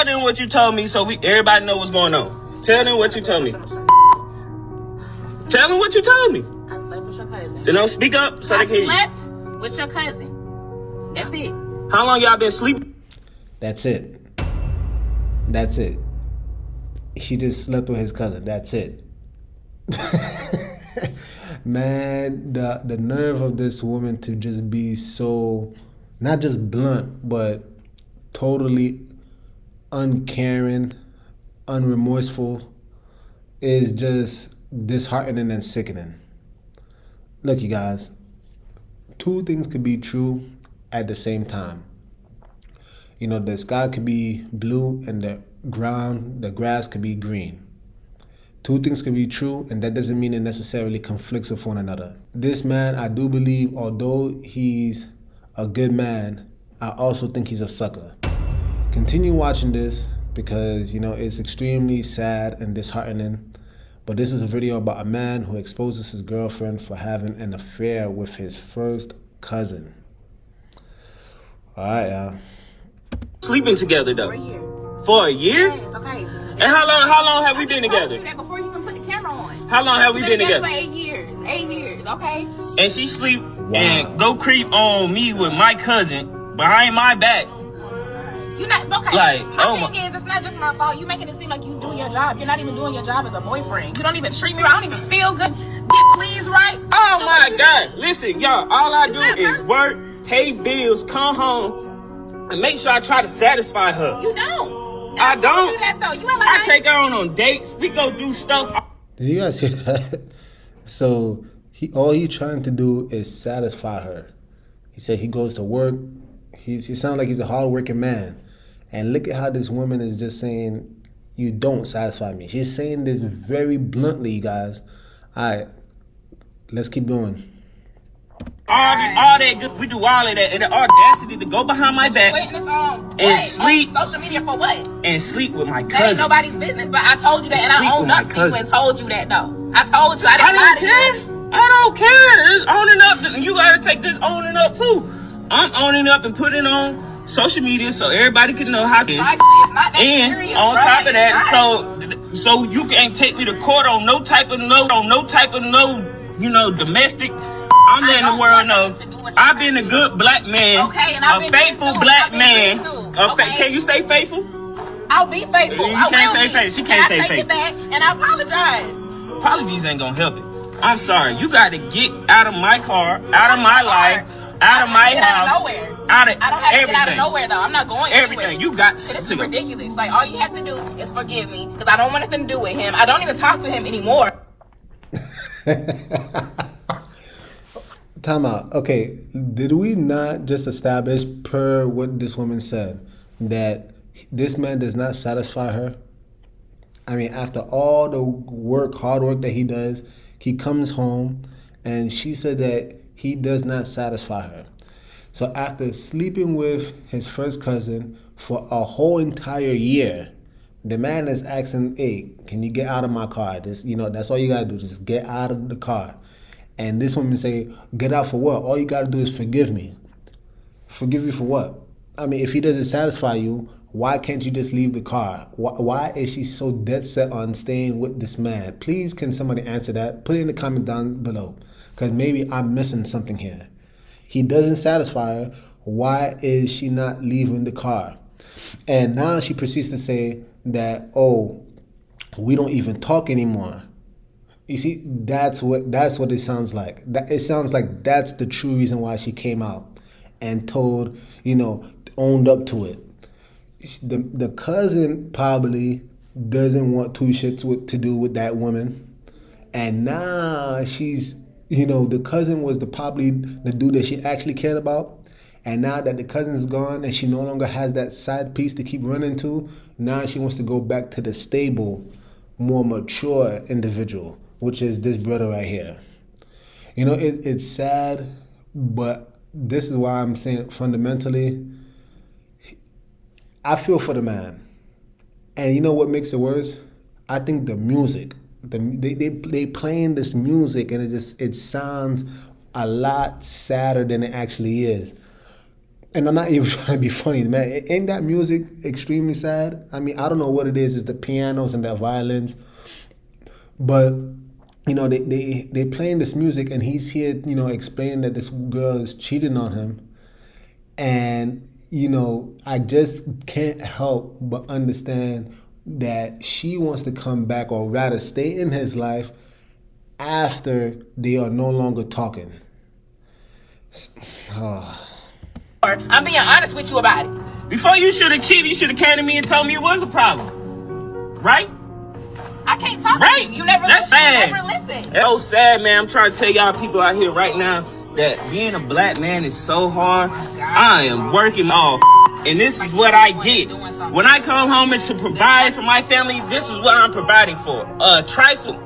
Tell them what you told me so everybody know what's going on. Tell them what you told me. Tell them what you told me. I slept with your cousin. So don't speak up so they can hear you. I slept with your cousin. That's it. How long y'all been sleeping? That's it. That's it. She just slept with his cousin. That's it. Man, the nerve of this woman to just be so, not just blunt, but totally uncaring, unremorseful is just disheartening and sickening. Look, you guys, two things could be true at the same time. You know, the sky could be blue and the grass could be green. Two things can be true, and that doesn't mean it necessarily conflicts with one another. This man, I do believe, although he's a good man, I also think he's a sucker. Continue watching this because, you know, it's extremely sad and disheartening. But this is a video about a man who exposes his girlfriend for having an affair with his first cousin. All right, y'all. Sleeping together though. For a year. For a year? Yes, okay. And how long have we been together? That before you even put the camera on. How long have we been together? For 8 years. 8 years, okay? And she sleep and go creep on me with my cousin behind my back. You not okay. Like, my thing is, it's not just my fault. You making it seem like you do your job. You're not even doing your job as a boyfriend. You don't even treat me right. I don't even feel good. Get pleased right. Oh my God. Listen, y'all, all I do is work, pay bills, come home, and make sure I try to satisfy her. You don't. I don't. Do that, though. You like I take her on dates. We go do stuff. Did you guys see that? So all he's trying to do is satisfy her. He said he goes to work. He sounds like he's a hardworking man. And look at how this woman is just saying, you don't satisfy me. She's saying this very bluntly, you guys. All right, let's keep going. All that good, we do all of that, and the audacity to go behind my back and sleep on social media for what? And sleep with my cousin. That ain't nobody's business, but I told you that, and I owned up to you and told you that though. I told you I didn't lie to you. I don't care. It's owning up. You gotta take this owning up too. I'm owning up and putting on social media so everybody can know how it is. And serious, on top of that, so you can't take me to court on no type of you know, domestic. I'm letting the world know I've been a good black man, a faithful black man. Can you say faithful? I'll be faithful. You can't say faithful. She can't say faithful. I take it back and I apologize. Apologies ain't gonna help it. I'm sorry. You got to get out of my car, out of my life, out of my house, out of nowhere. I don't have to get out of nowhere though. I'm not going everything. Anywhere. You got this is ridiculous. Like all you have to do is forgive me because I don't want nothing to do with him. I don't even talk to him anymore. Time out. Okay, did we not just establish, per what this woman said, that this man does not satisfy her? I mean, after all the hard work that he does, he comes home and she said that he does not satisfy her. So after sleeping with his first cousin for a whole entire year, the man is asking, hey, can you get out of my car? This, you know, that's all you gotta do, just get out of the car. And this woman say, get out for what? All you got to do is forgive me. Forgive you for what? I mean, if he doesn't satisfy you, why can't you just leave the car? Why is she so dead set on staying with this man? Please, can somebody answer that? Put it in the comment down below. Because maybe I'm missing something here. He doesn't satisfy her. Why is she not leaving the car? And now she proceeds to say that, oh, we don't even talk anymore. You see, that's what it sounds like. It sounds like that's the true reason why she came out and told, you know, owned up to it. The cousin probably doesn't want two shits to do with that woman. And now she's, you know, the cousin was probably the dude that she actually cared about. And now that the cousin's gone and she no longer has that side piece to keep running to, now she wants to go back to the stable, more mature individual, which is this brother right here. You know, it's sad, but this is why I'm saying fundamentally, I feel for the man. And you know what makes it worse? I think the music. They playing this music and it sounds a lot sadder than it actually is. And I'm not even trying to be funny, man. Ain't that music extremely sad? I mean, I don't know what it is. It's the pianos and the violins, but they playing this music, and he's here, explaining that this girl is cheating on him, and I just can't help but understand that she wants to come back, or rather, stay in his life after they are no longer talking. I'm being honest with you about it. Before you should have cheated, you should have came to me and told me it was a problem. Right? I can't talk Right? to you. You never That's listen. sad. You never listen. That's so sad, man. I'm trying to tell y'all people out here right now that being a black man is so hard. I am working off, and this is what I get. When I come home and to provide for my family, this is what I'm providing for. Trifle.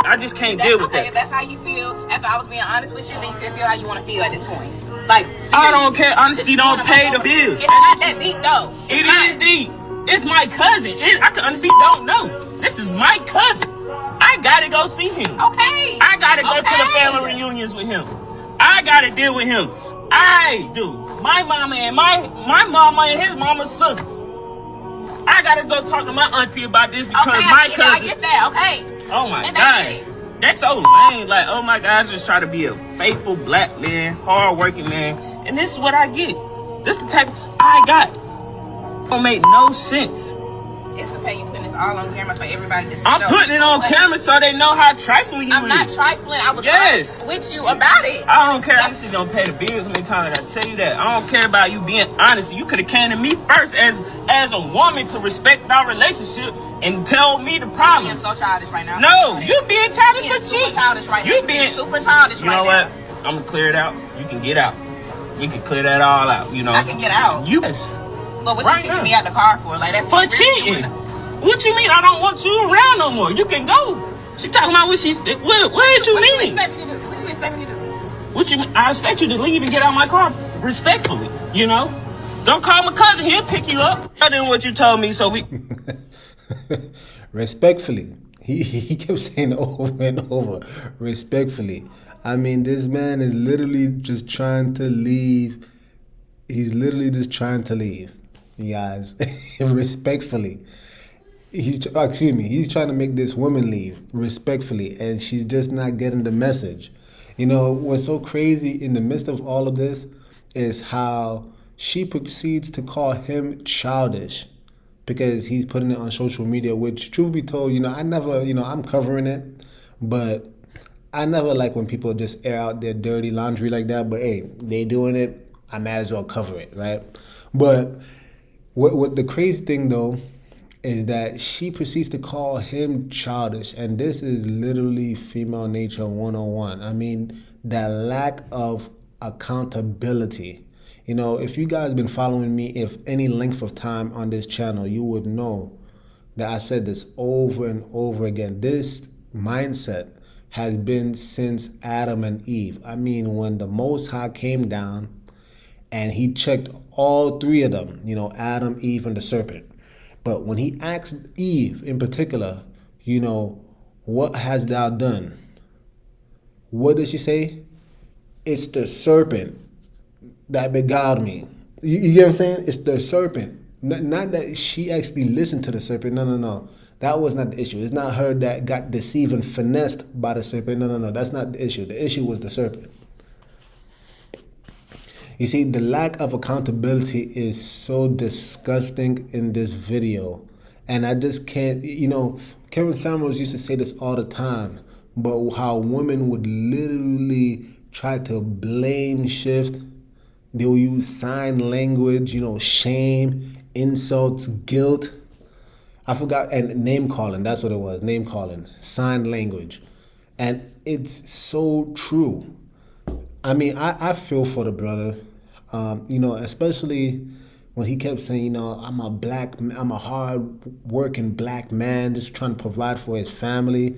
I just can't deal with that. If that's how you feel, after I was being honest with you, then you can feel how you want to feel at this point. Like, seriously, I don't care. Honesty don't pay the bills. It's not that deep, though. It is deep. It's my cousin. I can honestly don't know. This is my cousin. I gotta go see him. Okay. I gotta go to the family reunions with him. I gotta deal with him. I do. My mama and my mama and his mama's sister. I gotta go talk to my auntie about this because my cousin. I get that. Okay. Oh my God. That's so lame. Like, oh my God, I just try to be a faithful black man, hard-working man. And this is what I get. This is the type I got. It don't make no sense. It's the pay you putting this all on camera for everybody to see. I'm putting it on camera so they know how trifling you is. I'm not trifling. I was honest with you about it. I don't care. Honestly, don't pay the bills. How many times did I tell you that? I don't care about you being honest. You could have came to me first as a woman to respect our relationship and tell me the problem. You're being so childish right now. No, you being childish for cheating. Childish right now. You being super childish right now. You know what? I'm gonna clear it out. You can get out. We can clear that all out. I can get out. Yes. But what you kicking me out the car for? Like, that's for cheating. What you mean? I don't want you around no more. You can go. She talking about what she's. What did you mean? What you expect me to do? What you expect me to do? What you mean? I expect you to leave and get out of my car respectfully. Don't call my cousin. He'll pick you up. Other than what you told me, so we. Respectfully. He kept saying it over and over. Respectfully. I mean, this man is literally just trying to leave. He's literally just trying to leave. You guys, respectfully. He's trying to make this woman leave respectfully, and she's just not getting the message. What's so crazy in the midst of all of this is how she proceeds to call him childish because he's putting it on social media, which, truth be told, I never, I'm covering it, but I never like when people just air out their dirty laundry like that. But hey, they doing it, I might as well cover it, right? But what the crazy thing though is that she proceeds to call him childish, and this is literally female nature 101. I mean, that lack of accountability. If you guys been following me if any length of time on this channel, you would know that I said this over and over again. This mindset has been since Adam and Eve. I mean, when the Most High came down and he checked all three of them, Adam, Eve, and the serpent. But when he asked Eve in particular, what hast thou done? What did she say? It's the serpent that beguiled me. You get what I'm saying? It's the serpent. Not that she actually listened to the serpent. No. That was not the issue. It's not her that got deceived and finessed by the serpent. No. That's not the issue. The issue was the serpent. You see, the lack of accountability is so disgusting in this video. And I just can't, Kevin Samuels used to say this all the time, but how women would literally try to blame shift. They will use sign language, shame, insults, guilt. I forgot, and name calling, that's what it was, name calling, sign language. And it's so true. I mean, I feel for the brother, especially when he kept saying, I'm a hard-working black man just trying to provide for his family.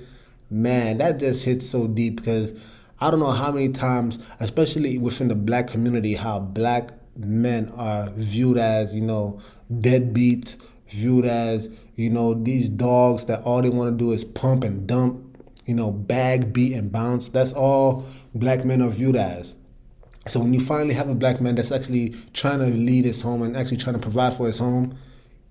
Man, that just hits so deep because I don't know how many times, especially within the black community, how black men are viewed as, deadbeats, viewed as, these dogs that all they want to do is pump and dump, bag, beat, and bounce. That's all black men are viewed as. So when you finally have a black man that's actually trying to lead his home and actually trying to provide for his home,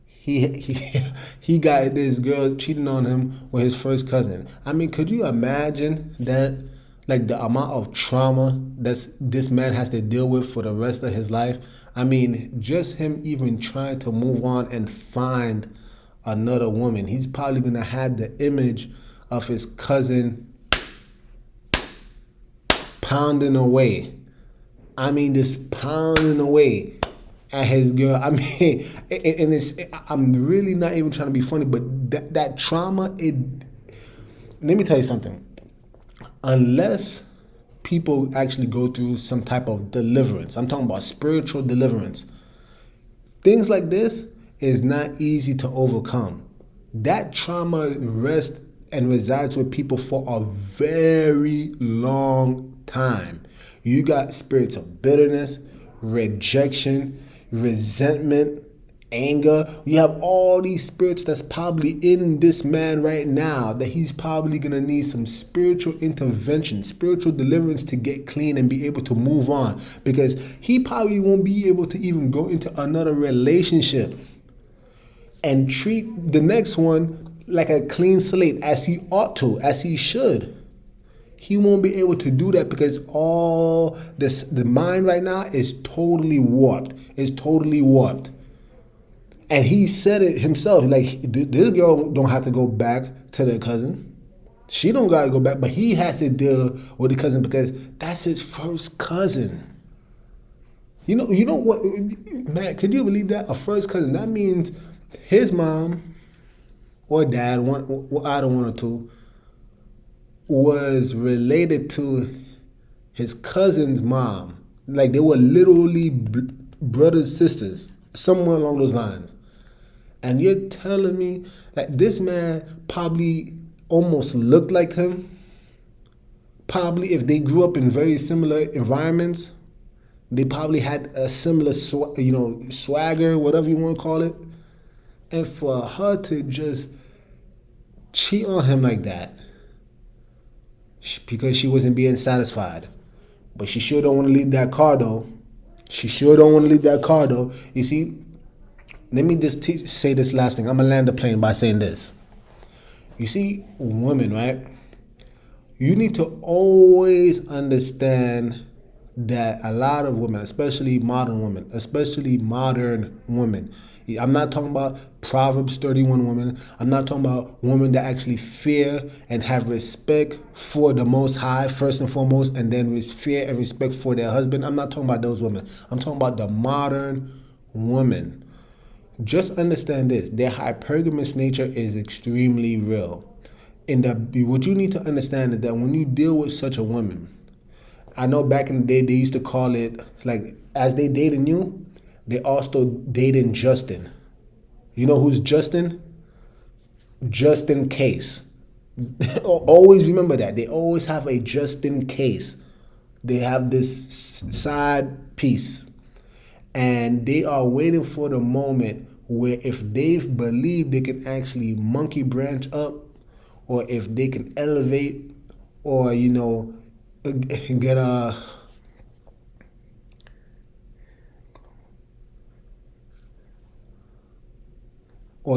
he got this girl cheating on him with his first cousin. I mean, could you imagine that? Like the amount of trauma that this man has to deal with for the rest of his life. I mean, just him even trying to move on and find another woman. He's probably gonna have the image of his cousin pounding away. I mean, just pounding away at his girl. I mean, and I'm really not even trying to be funny, but that trauma, let me tell you something. Unless people actually go through some type of deliverance, I'm talking about spiritual deliverance, things like this is not easy to overcome. That trauma rests and resides with people for a very long time. You got spirits of bitterness, rejection, resentment, anger. You have all these spirits that's probably in this man right now that he's probably going to need some spiritual intervention, spiritual deliverance to get clean and be able to move on, because he probably won't be able to even go into another relationship and treat the next one like a clean slate as he ought to, as he should. He won't be able to do that because all this, the mind right now is totally warped. It's totally warped. And he said it himself, like, this girl don't have to go back to their cousin. She don't got to go back, but he has to deal with the cousin because that's his first cousin. You know what, man, could you believe that? A first cousin, that means his mom or dad, either one or two, was related to his cousin's mom. Like they were literally brothers, sisters, somewhere along those lines. And you're telling me that this man probably almost looked like him? Probably if they grew up in very similar environments, they probably had a similar swagger, whatever you want to call it. And for her to just cheat on him like that because she wasn't being satisfied. But she sure don't want to leave that car though. You see, let me just say this last thing. I'm going to land the plane by saying this. You see, women, right? You need to always understand that a lot of women, especially modern women, I'm not talking about Proverbs 31 women. I'm not talking about women that actually fear and have respect for the Most High, first and foremost, and then with fear and respect for their husband. I'm not talking about those women. I'm talking about the modern woman. Just understand this. Their hypergamous nature is extremely real. What you need to understand is that when you deal with such a woman, I know back in the day they used to call it, like, as they dating you, they also dating Justin. You know who's Justin? Just in case. Always remember that. They always have a just in case. They have this side piece. And they are waiting for the moment where if they believe they can actually monkey branch up, or if they can elevate, or,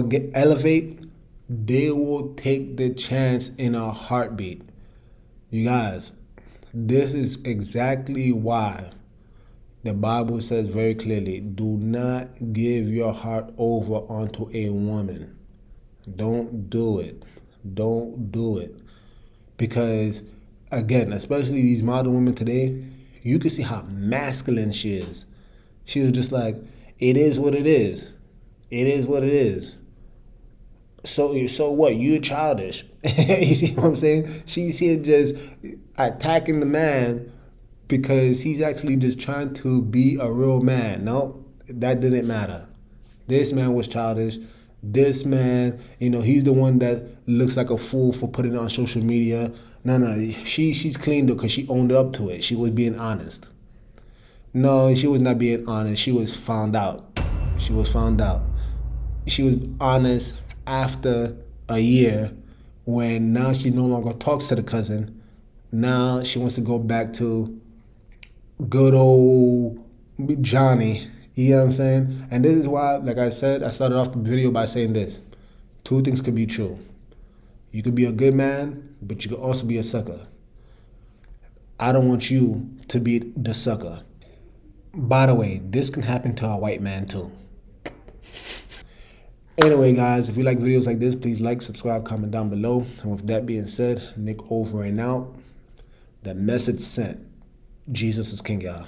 get elevate, they will take the chance in a heartbeat. You guys, this is exactly why the Bible says very clearly, do not give your heart over onto a woman. Don't do it. Don't do it. Because, again, especially these modern women today, you can see how masculine she is. She was just like, it is what it is. It is what it is. So what? You're childish. You see what I'm saying? She's here just attacking the man because he's actually just trying to be a real man. No, that didn't matter. This man was childish. This man, he's the one that looks like a fool for putting it on social media. No, she's clean though because she owned up to it. She was being honest. No, she was not being honest. She was found out. She was honest after a year when now she no longer talks to the cousin. Now she wants to go back to good old Johnny. You know what I'm saying? And this is why, like I said, I started off the video by saying this. Two things could be true. You could be a good man, but you could also be a sucker. I don't want you to be the sucker. By the way, this can happen to a white man too. Anyway, guys, if you like videos like this, please like, subscribe, comment down below. And with that being said, Nick over and out. The message sent. Jesus is king, y'all.